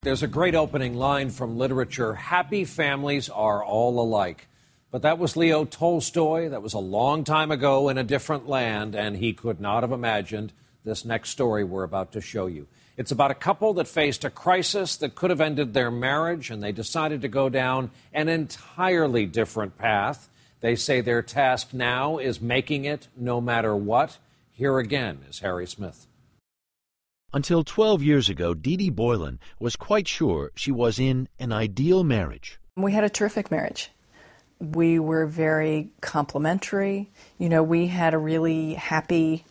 There's a great opening line from literature: happy families are all alike. But that was Leo Tolstoy. That was a long time ago in a different land, and he could not have imagined this next story we're about to show you. It's about a couple that faced a crisis that could have ended their marriage, and they decided to go down an entirely different path. They say their task now is making it no matter what. Here again is Harry Smith. Until 12 years ago, Dee Dee Boylan was quite sure she was in an ideal marriage. We had a terrific marriage. We were very complementary. You know, we had a really happy,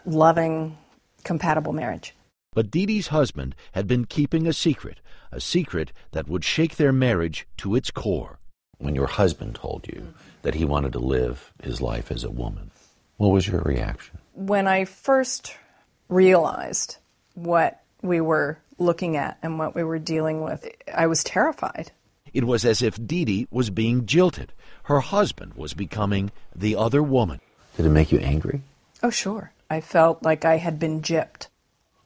loving, compatible marriage. But Dee Dee's husband had been keeping a secret that would shake their marriage to its core. When your husband told you that he wanted to live his life as a woman, what was your reaction? When I first realized what we were looking at and what we were dealing with, I was terrified. It was as if Dee Dee was being jilted. Her husband was becoming the other woman. Did it make you angry? Oh, sure. I felt like I had been gypped.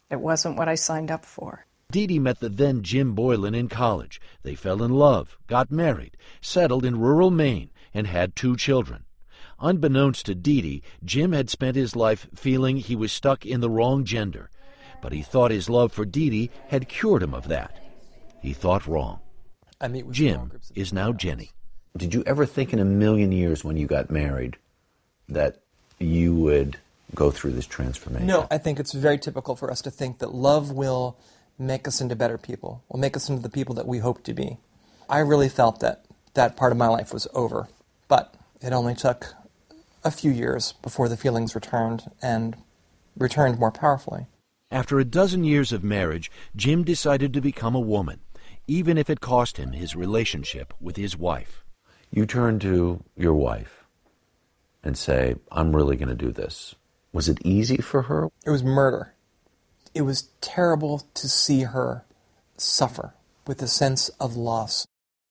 It wasn't what I signed up for. Dee Dee met the then Jim Boylan in college. They fell in love, got married, settled in rural Maine, and had 2 children. Unbeknownst to Dee Dee, Jim had spent his life feeling he was stuck in the wrong gender. But he thought his love for Dee Dee had cured him of that. He thought wrong. Jim is now Jenny. Did you ever think in a million years when you got married that you would go through this transformation? No, I think it's very typical for us to think that love will make us into better people, will make us into the people that we hope to be. I really felt that that part of my life was over, but it only took a few years before the feelings returned, and returned more powerfully. After a dozen years of marriage, Jim decided to become a woman, even if it cost him his relationship with his wife. You turn to your wife and say, I'm really going to do this. Was it easy for her? It was murder. It was terrible to see her suffer with a sense of loss.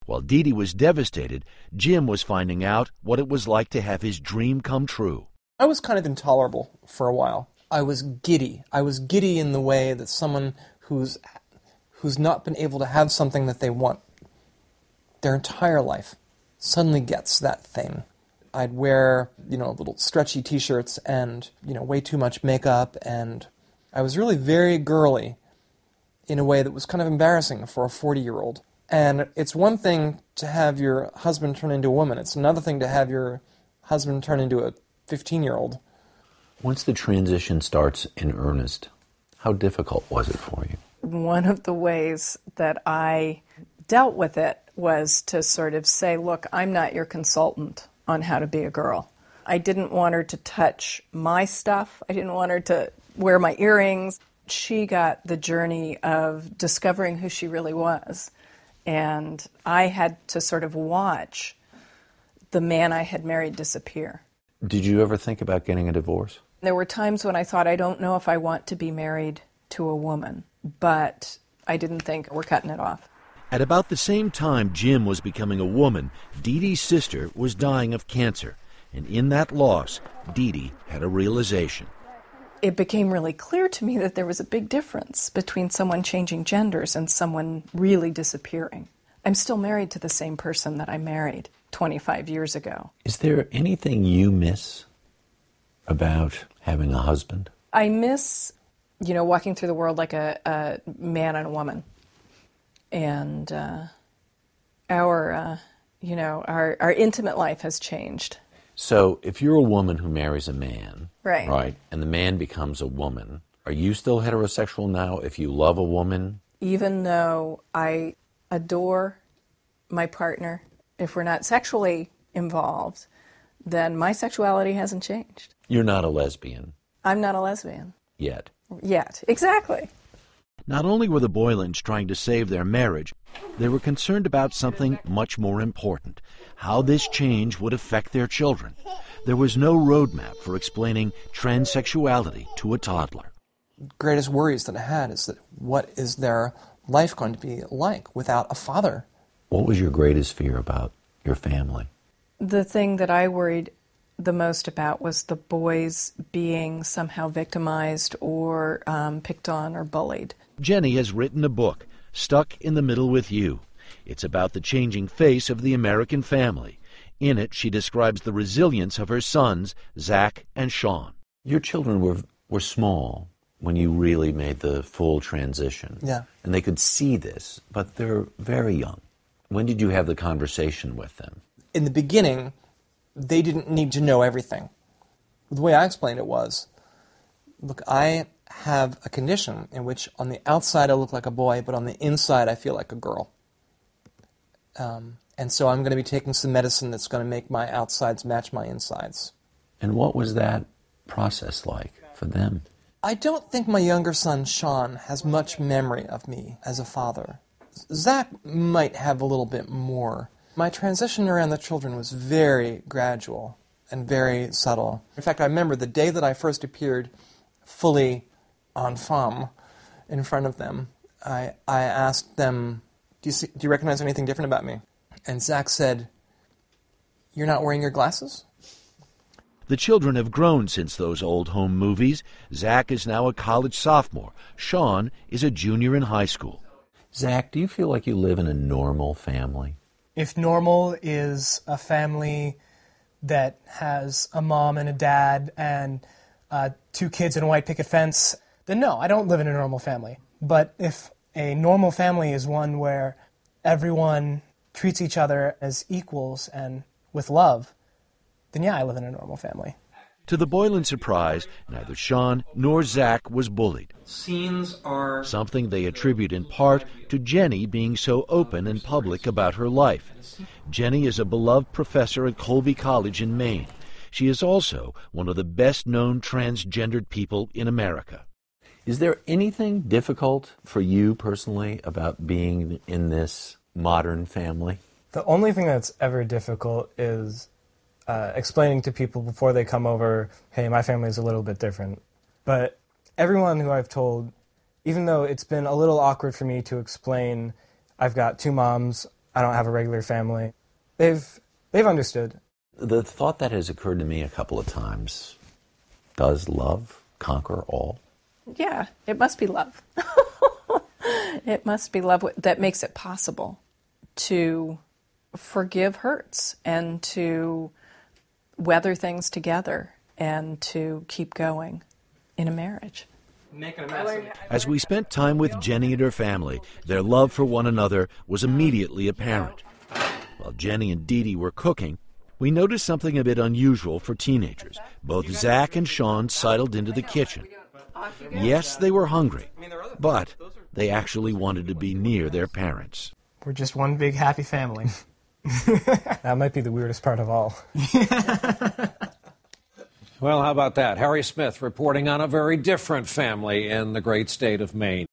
While Dee Dee was devastated, Jim was finding out what it was like to have his dream come true. I was kind of intolerable for a while. I was giddy. I was giddy in the way that someone who's not been able to have something that they want their entire life suddenly gets that thing. I'd wear, little stretchy t-shirts and, way too much makeup, and I was really very girly in a way that was kind of embarrassing for a 40-year-old. And it's one thing to have your husband turn into a woman. It's another thing to have your husband turn into a 15-year-old. Once the transition starts in earnest, how difficult was it for you? One of the ways that I dealt with it was to sort of say, look, I'm not your consultant on how to be a girl. I didn't want her to touch my stuff. I didn't want her to wear my earrings. She got the journey of discovering who she really was. And I had to sort of watch the man I had married disappear. Did you ever think about getting a divorce? There were times when I thought, I don't know if I want to be married to a woman, but I didn't think we're cutting it off. At about the same time Jim was becoming a woman, Dee Dee's sister was dying of cancer. And in that loss, Dee Dee had a realization. It became really clear to me that there was a big difference between someone changing genders and someone really disappearing. I'm still married to the same person that I married 25 years ago. Is there anything you miss about having a husband? I miss, walking through the world like a man and a woman. And our intimate life has changed. So if you're a woman who marries a man, right, and the man becomes a woman, are you still heterosexual now if you love a woman? Even though I adore my partner, if we're not sexually involved, then my sexuality hasn't changed. You're not a lesbian. I'm not a lesbian. Yet, exactly. Not only were the Boylans trying to save their marriage, they were concerned about something much more important, how this change would affect their children. There was no roadmap for explaining transsexuality to a toddler. Greatest worries that I had is that what is their life going to be like without a father? What was your greatest fear about your family? The thing that I worried the most about was the boys being somehow victimized or picked on or bullied. Jenny has written a book, Stuck in the Middle with You. It's about the changing face of the American family. In it, she describes the resilience of her sons, Zach and Sean. Your children were small when you really made the full transition. Yeah. And they could see this, but they're very young. When did you have the conversation with them? In the beginning, they didn't need to know everything. The way I explained it was, look, I have a condition in which on the outside I look like a boy, but on the inside I feel like a girl. And so I'm going to be taking some medicine that's going to make my outsides match my insides. And what was that process like for them? I don't think my younger son, Sean, has much memory of me as a father. Zach might have a little bit more. My transition around the children was very gradual and very subtle. In fact, I remember the day that I first appeared fully en femme in front of them, I asked them, do you recognize anything different about me? And Zach said, "You're not wearing your glasses?" The children have grown since those old home movies. Zach is now a college sophomore. Sean is a junior in high school. Zach, do you feel like you live in a normal family? If normal is a family that has a mom and a dad and 2 kids and a white picket fence, then no, I don't live in a normal family. But if a normal family is one where everyone treats each other as equals and with love, then yeah, I live in a normal family. To the Boylan surprise, neither Sean nor Zach was bullied. Scenes are... Something they attribute in part to Jenny being so open and public about her life. Jenny is a beloved professor at Colby College in Maine. She is also one of the best-known transgendered people in America. Is there anything difficult for you personally about being in this modern family? The only thing that's ever difficult is explaining to people before they come over, hey, my family's a little bit different. But everyone who I've told, even though it's been a little awkward for me to explain, I've got 2 moms, I don't have a regular family, they've understood. The thought that has occurred to me a couple of times, does love conquer all? Yeah, it must be love. It must be love that makes it possible to forgive hurts and to weather things together and to keep going in a marriage. As we spent time with Jenny and her family, their love for one another was immediately apparent. While Jenny and Dee Dee were cooking, we noticed something a bit unusual for teenagers. Both Zach and Sean sidled into the kitchen. Yes, they were hungry, but they actually wanted to be near their parents. We're just one big happy family. That might be the weirdest part of all. Well, how about that? Harry Smith reporting on a very different family in the great state of Maine.